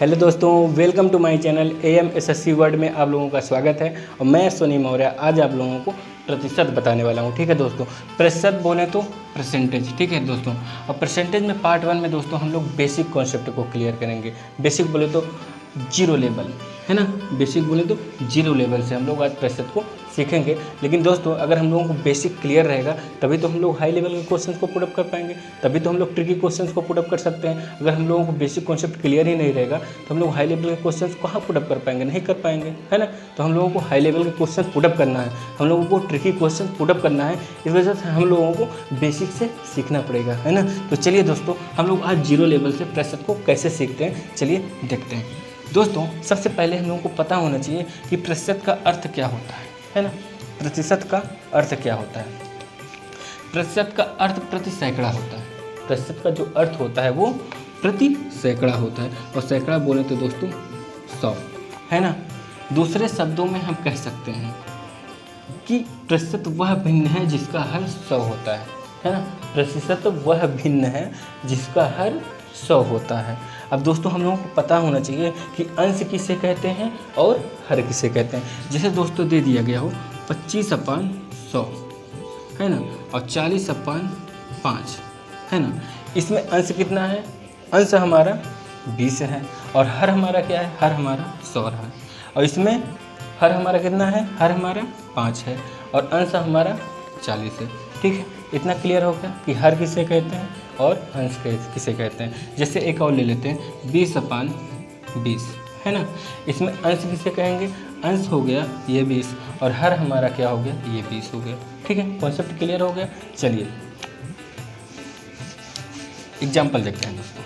Hello दोस्तों, welcome to my channel AMSSC world में आप लोगों का स्वागत है। और मैं सोनी मौर्य आज आप लोगों को प्रतिशत बताने वाला हूँ। ठीक है दोस्तों, प्रतिशत बोले तो परसेंटेज। ठीक है दोस्तों, और परसेंटेज में पार्ट 1 में दोस्तों हम लोग बेसिक कॉन्सेप्ट को क्लियर करेंगे। बेसिक बोले तो जीरो लेवल है ना, बेसिक बोले तो जीरो लेवल से हम लोग आज प्रतिशत को सीखेंगे। लेकिन दोस्तों अगर हम लोगों को बेसिक क्लियर रहेगा तभी तो हम लोग हाई लेवल के क्वेश्चंस को पुटअप कर पाएंगे, तभी तो हम लोग ट्रिकी क्वेश्चंस को पुटअप कर सकते हैं। अगर हम लोगों को बेसिक कॉन्सेप्ट क्लियर ही नहीं रहेगा तो हम लोग हाई लेवल के क्वेश्चंस कहाँ पुटअप कर पाएंगे, नहीं कर पाएंगे, है ना। तो हम लोगों को हाई लेवल के क्वेश्चन पुटअप करना है, हम लोगों को ट्रिकी क्वेश्चन पुटअप करना है। इस वजह से हम लोगों को बेसिक से सीखना पड़ेगा, है ना। तो चलिए दोस्तों हम लोग आज जीरो लेवल से प्रतिशत को कैसे सीखते हैं, चलिए देखते हैं। दोस्तों सबसे पहले हम लोगों को पता होना चाहिए कि प्रतिशत का अर्थ क्या होता है ना। प्रतिशत का अर्थ क्या होता है? प्रतिशत का अर्थ प्रति सैकड़ा होता है। प्रतिशत का जो अर्थ होता है वो प्रति सैकड़ा होता है, और सैकड़ा बोले तो दोस्तों 100, है ना। दूसरे शब्दों में हम कह सकते हैं कि प्रतिशत वह भिन्न है जिसका हर 100 होता है ना। प्रतिशत वह भिन्न है जिसका हर 100 होता है। अब दोस्तों हम लोगों को पता होना चाहिए कि अंश किसे कहते हैं और हर किसे कहते हैं। जैसे दोस्तों दे दिया गया हो 25/100 है ना, और 40/5 है ना। इसमें अंश कितना है? अंश हमारा 20 है, और हर हमारा क्या है? हर हमारा 100 है। और इसमें हर हमारा कितना है? हर हमारा 5 है, और अंश हमारा 40 है। ठीक है, इतना क्लियर हो गया कि हर किसे कहते हैं और अंश किसे कहते हैं। जैसे एक और ले लेते हैं 20/20 है ना। इसमें अंश किसे कहेंगे? अंश हो गया ये 20, और हर हमारा क्या हो गया? ये 20 हो गया। ठीक है, कॉन्सेप्ट क्लियर हो गया। चलिए एग्जाम्पल देखते हैं दोस्तों।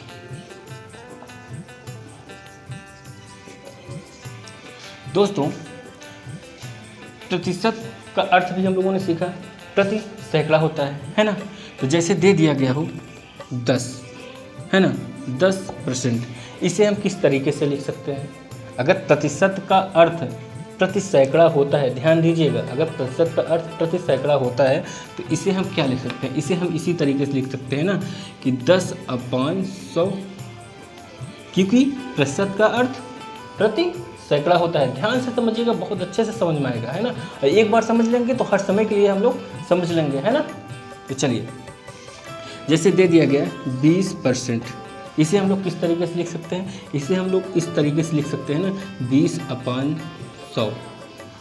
दोस्तों प्रतिशत का अर्थ भी हम लोगों ने सीखा, प्रति सैकड़ा होता है ना। तो जैसे दे दिया गया हो 10 है ना, 10%, इसे हम किस तरीके से लिख सकते हैं? अगर प्रतिशत का अर्थ प्रति सैकड़ा होता है, ध्यान दीजिएगा, अगर प्रतिशत का अर्थ प्रति सैकड़ा होता है तो इसे हम क्या लिख सकते हैं? इसे हम इसी तरीके से लिख सकते हैं ना कि 10/100, क्योंकि प्रतिशत का अर्थ प्रति सैकड़ा होता है। ध्यान से समझिएगा, बहुत अच्छे से समझ में आएगा, है ना। और एक बार समझ लेंगे तो हर समय के लिए हम लोग समझ लेंगे, है ना। तो चलिए जैसे दे दिया गया 20%, इसे हम लोग किस तरीके से लिख सकते हैं? इसे हम लोग इस तरीके से लिख सकते हैं ना 20/100।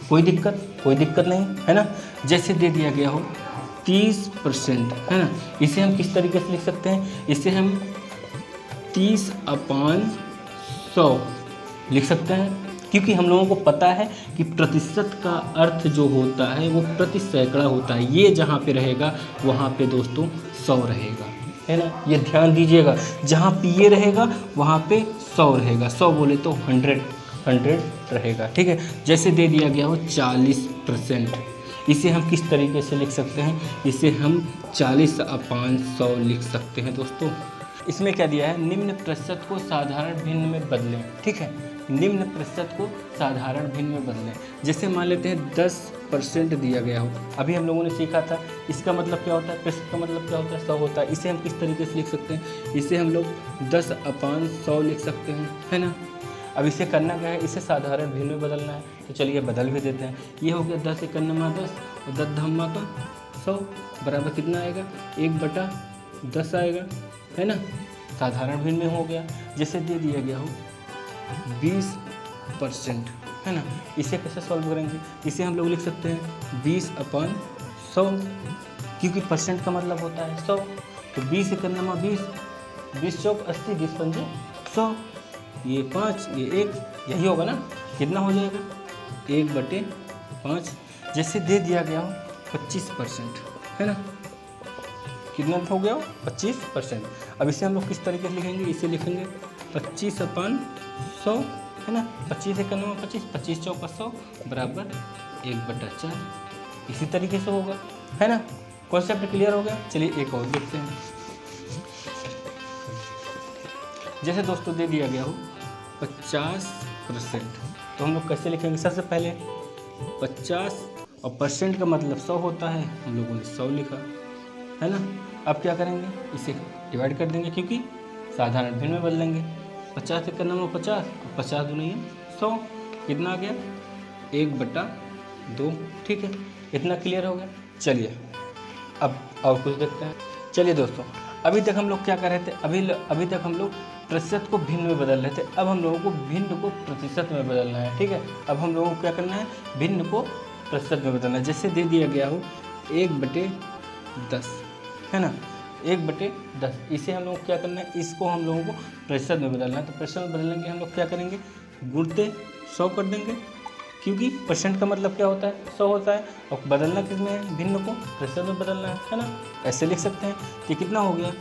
कोई दिक्कत नहीं, है ना। जैसे दे दिया गया हो 30% है ना, इसे हम किस तरीके से लिख सकते हैं? इसे हम 30/100 लिख सकते हैं, क्योंकि हम लोगों को पता है कि प्रतिशत का अर्थ जो होता है वो प्रति सैकड़ा होता है। ये जहाँ पे रहेगा वहाँ पे दोस्तों 100 रहेगा, है ना। ये ध्यान दीजिएगा, जहाँ पे ये रहेगा वहाँ पे 100 रहेगा। 100 बोले तो 100 रहेगा। ठीक है, जैसे दे दिया गया हो 40%, इसे हम किस तरीके से लिख सकते हैं? इसे हम 40/100 लिख सकते हैं दोस्तों। इसमें क्या दिया है? निम्न प्रतिशत को साधारण भिन्न में बदलें। ठीक है, निम्न प्रतिशत को साधारण भिन्न में बदलें। जैसे मान लेते हैं 10% दिया गया हो, अभी हम लोगों ने सीखा था इसका मतलब क्या होता है, प्रतिशत का मतलब क्या होता है? 100 होता है। इसे हम किस तरीके से लिख सकते हैं? इसे हम लोग 10/100 लिख सकते हैं, है ना। अब इसे करना क्या है? इसे साधारण भिन्न में बदलना है। तो चलिए बदल भी देते हैं। ये हो गया 10 × 10 और 10 × 100 बराबर कितना आएगा? 1/10 आएगा, है ना। साधारण भिन्न में हो गया। जैसे दे दिया गया हो 20% है ना, इसे कैसे सॉल्व करेंगे? इसे हम लोग लिख सकते हैं 20/100, क्योंकि परसेंट का मतलब होता है 100। तो 20 × 20, 20 चौक 80, 20 पंजे 100, ये 5, ये 1, यही होगा ना। कितना हो जाएगा? 1/5। जैसे दे दिया गया हो 25% है ना, कितना हो गया? 25%। अब इसे हम लोग किस तरीके से लिखेंगे? इसे लिखेंगे 25/100 है ना। 25 × 25, 25 चौक 100 बराबर 1/4। इसी तरीके से होगा, है ना। कॉन्सेप्ट क्लियर हो गया। चलिए एक और देखते हैं। जैसे दोस्तों दे दिया गया हो 50%, तो हम लोग कैसे लिखेंगे? सबसे पहले 50 और परसेंट का मतलब 100 होता है, हम लोगों ने 100 लिखा, है ना। अब क्या करेंगे? इसे डिवाइड कर देंगे, क्योंकि साधारण भिन्न में बदलेंगे। 50 का नंबर 50, 50 दूनी 100, कितना आ गया 1/2। ठीक है, इतना क्लियर हो गया। चलिए अब और कुछ देखते हैं। चलिए दोस्तों, अभी तक हम लोग क्या कर रहे थे, अभी तक हम लोग प्रतिशत को भिन्न में बदल रहे थे। अब हम लोगों को भिन्न को प्रतिशत में बदलना है। ठीक है, अब हम लोगों को क्या करना है, भिन्न को प्रतिशत में बदलना है। जैसे दे दिया गया हो 1/10, है ना, 1/10। इसे हम लोग क्या करना है, इसको हम लोगों को प्रतिशत में बदलना है। तो प्रतिशत में बदलने के हम लोग क्या करेंगे, गुणते 100 कर देंगे, क्योंकि परसेंट का मतलब क्या होता है, 100 होता है। और बदलना किस में है, भिन्न को प्रतिशत में बदलना है ना। ऐसे लिख सकते हैं कि कितना हो गया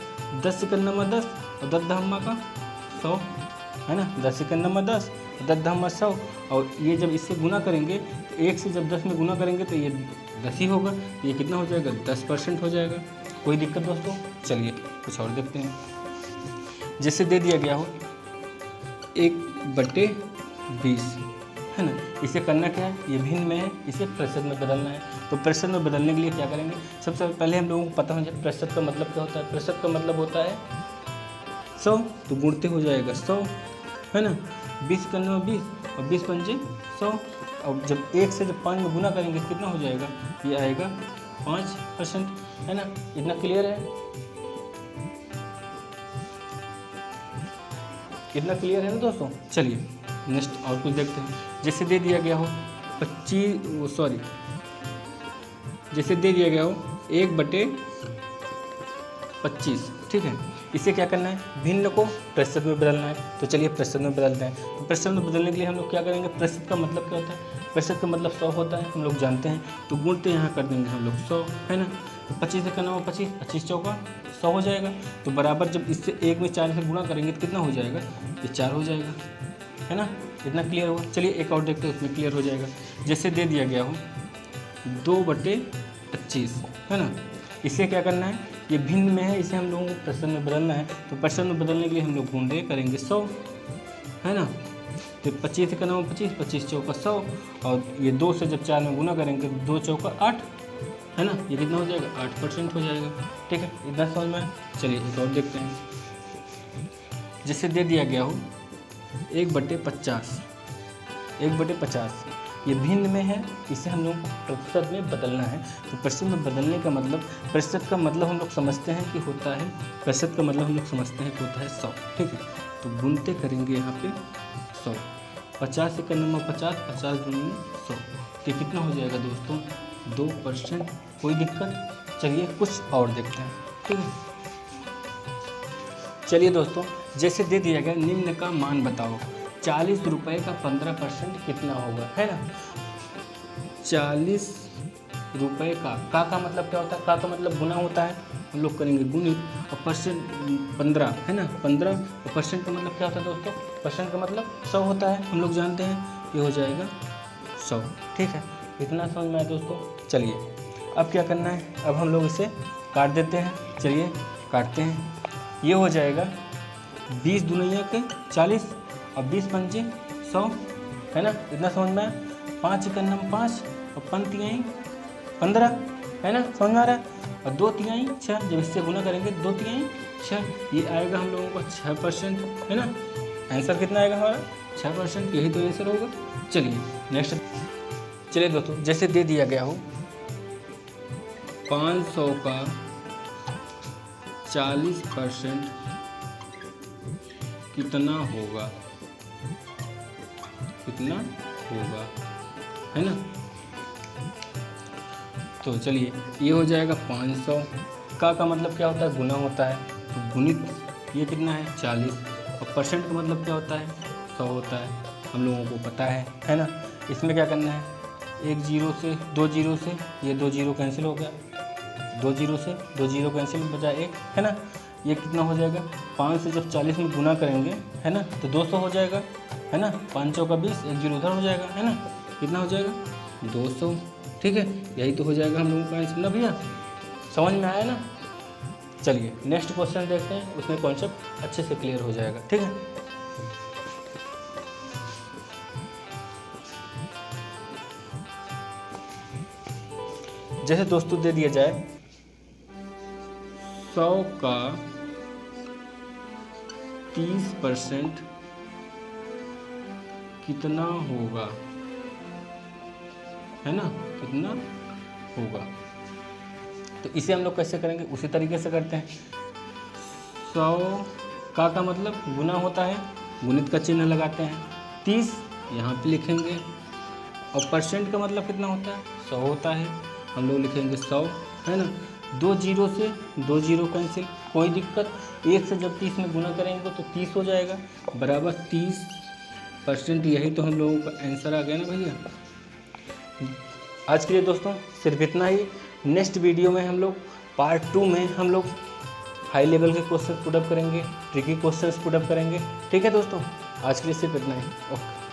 10 सेकंड नंबर 10 और 10 धम्मा का 100, है ना, 10 सेकंड नंबर 10 और 10 धम्मा 100। और ये जब इससे गुना करेंगे तो 1 से जब 10 में गुना करेंगे तो ये 10 ही होगा। तो ये कितना हो जाएगा, 10% हो जाएगा। कोई दिक्कत दोस्तों। चलिए कुछ और देखते हैं। जैसे दे दिया गया हो 1/20, है ना, इसे करना क्या है, ये भिन्न में है, इसे प्रतिशत में बदलना है। तो प्रतिशत में बदलने के लिए क्या करेंगे, सबसे पहले हम लोगों को पता होना चाहिए प्रतिशत का मतलब क्या होता है। प्रतिशत का मतलब होता है 100, तो गुणते हो जाएगा 100, है ना, 20 का नंबर 20 और 20 पंजे 100। और जब 1 से जब 5 में गुना करेंगे तो कितना हो जाएगा, ये आएगा 5%, है ना। इतना क्लियर है, इतना क्लियर है ना दोस्तों। चलिए नेक्स्ट और कुछ देखते हैं। जैसे दे दिया गया हो 1/25, ठीक है, इसे क्या करना है, भिन्न को प्रतिशत में बदलना है। तो चलिए प्रतिशत में बदलते हैं। तो प्रतिशत में बदलने के लिए हम लोग क्या करेंगे, प्रतिशत का मतलब क्या होता है, प्रतिशत का मतलब 100 होता है, हम लोग जानते हैं। तो गुणते यहाँ कर देंगे हम लोग 100, है ना। तो 25 से करना हो 25, 25 चौका 100 हो जाएगा। तो बराबर जब इससे 1 में 4 से गुणा करेंगे तो कितना हो जाएगा, ये 4 हो जाएगा, है ना। इतना क्लियर हुआ। चलिए एक और देखते हैं, उसमें क्लियर हो जाएगा। जैसे दे दिया गया हो 2/25, है ना, इसे क्या करना है, ये भिन्न में है, इसे हम लोगों को प्रतिशत में बदलना है। तो प्रतिशत में बदलने के लिए हम लोग गुणा करेंगे 100, है ना। तो 25 से करना हो 25, 25 चौका 100, और ये 2 से जब 4 में गुना करेंगे तो 2 चौका 8, है ना, ये कितना हो जाएगा, 8% हो जाएगा। ठीक है, इतना समझ में। चलिए एक और देखते हैं। जैसे दे दिया गया हो 1/50, 1/50, ये भिन्न में है, इसे हम लोगों को प्रतिशत में बदलना है। तो प्रतिशत में बदलने का मतलब, प्रतिशत का मतलब हम लोग समझते हैं कि होता है, प्रतिशत का मतलब हम लोग समझते हैं कि होता है 100, ठीक है। तो गुणते करेंगे यहाँ पे 100, 50 से करना नंबर 50, 50 दूनी 100, तो कितना हो जाएगा दोस्तों, 2%। कोई दिक्कत। चलिए कुछ और देखते हैं, ठीक है। चलिए दोस्तों, जैसे दे दिया गया निम्न का मान बताओ, 40 रुपये का 15% कितना होगा, है ना। 40 रुपये का मतलब क्या होता है, का मतलब गुना होता है, हम लोग करेंगे गुणित, और परसेंट 15, है ना, 15, और परसेंट का मतलब क्या होता है दोस्तों, परसेंट का मतलब 100 होता है, हम लोग जानते हैं, ये हो जाएगा 100, ठीक है। इतना समझ में आया दोस्तों। चलिए अब क्या करना है, अब हम लोग इसे काट देते हैं। चलिए काटते हैं। ये हो जाएगा 20 दुनिया के 40 और 20 पंजे 100, है ना, इतना समझ में आया। 5 का नम 5 और 5 तिहाई 15, है ना, समझ में आ रहा है। और 2 तिहाई 6, जब इससे गुना करेंगे 2 तिहाई 6, ये आएगा हम लोगों को 6%, है ना। आंसर कितना आएगा हमारा, 6%, यही तो आंसर होगा। चलिए नेक्स्ट। चलिए दोस्तों, जैसे दे दिया गया हो 500 का 40% कितना होगा, कितना होगा, है ना। तो चलिए ये हो जाएगा 500, का मतलब क्या होता है, गुना होता है, तो गुणित ये कितना है 40, और परसेंट का मतलब क्या होता है, 100 होता है, हम लोगों को पता है ना। इसमें क्या करना है, 1 जीरो से 2 जीरो से, ये 2 जीरो कैंसिल हो गया, 2 जीरो से 2 जीरो कैंसिल, बचा 1, है ना। ये कितना हो जाएगा, 5 से जब 40 में गुना करेंगे, है ना, तो 200 हो जाएगा, है ना। 5 चौका 20, 1 जीरो उधर हो जाएगा, है ना, कितना हो जाएगा 200, ठीक है। यही तो हो जाएगा हम लोगों का आंसर ना भैया, समझ में आया ना। चलिए नेक्स्ट क्वेश्चन देखते हैं, उसमें कॉन्सेप्ट अच्छे से क्लियर हो जाएगा, ठीक है। जैसे दोस्तों दे दिया जाए 100 का 30% कितना होगा, है ना, कितना होगा। तो इसे हम लोग कैसे करेंगे, उसी तरीके से करते हैं। 100 का मतलब गुना होता है, गुणित का चिन्ह लगाते हैं। 30 यहाँ पे लिखेंगे, और परसेंट का मतलब कितना होता है, 100 होता है, हम लोग लिखेंगे 100, है ना। 2 जीरो से 2 जीरो कैंसिल, कोई दिक्कत। 1 से जब 30 में गुना करेंगे तो 30 हो जाएगा, बराबर 30%। यही तो हम लोगों का आंसर आ गया ना भैया। आज के लिए दोस्तों सिर्फ इतना ही। नेक्स्ट वीडियो में हम लोग पार्ट 2 में हम लोग हाई लेवल के क्वेश्चन पुटअप करेंगे, ट्रिकी क्वेश्चंस पुटअप करेंगे। ठीक है दोस्तों, आज के लिए सिर्फ इतना ही। ओके।